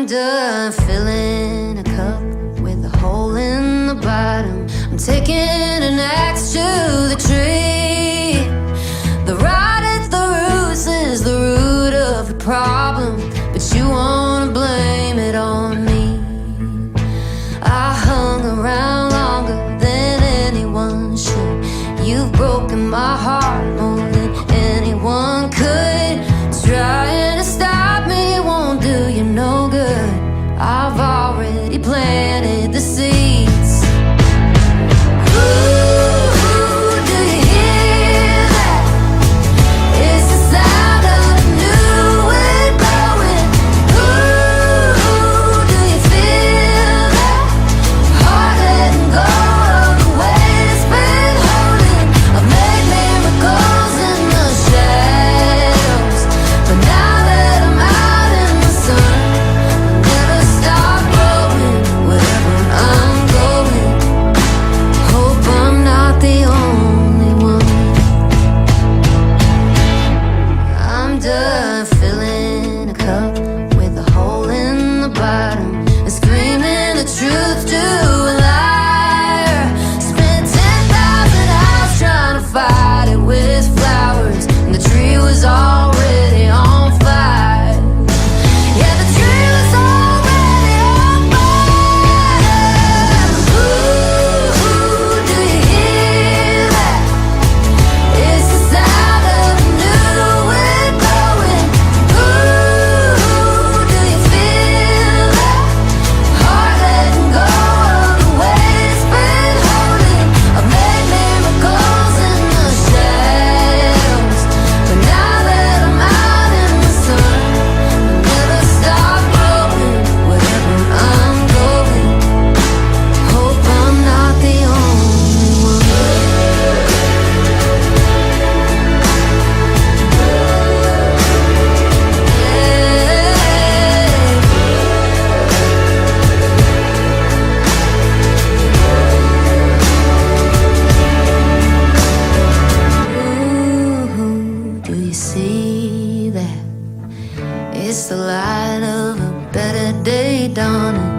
I'm done filling a cup with a hole in the bottom. I'm taking an axe to the tree. The rot at the roots is the root of the problem, but you wanna blame it on me. I hung around longer than anyone should. You've broken my heart more than anyone could. Trying to stop me won't do you no good. I've already planted the seeds. Ooh, do you hear that? It's the sound of a new wind blowing. Ooh, do you feel that? Heart letting go of the weight it's been holding. I've made miracles in the shadows, but now that I'm out in the sun, I'll never stop growing wherever I'm going. Hope I'm not the only one. I'm done filling a cup with a hole in the bottom and screaming the truth to a liar. Spent 10,000 hours trying to fight it with flowers, and the tree was already on fire. Yeah, the tree was already on fire. Ooh, do you hear that? It's the sound of a new wind blowing. Ooh, do you feel that? Heart letting go of the weight it's been holding. I've made miracles in the shadows, but now that I'm out in the sun, I'll never stop growing wherever I'm going. Hope I'm not the only one. Ooh, do you see that? It's the light of a better day dawning.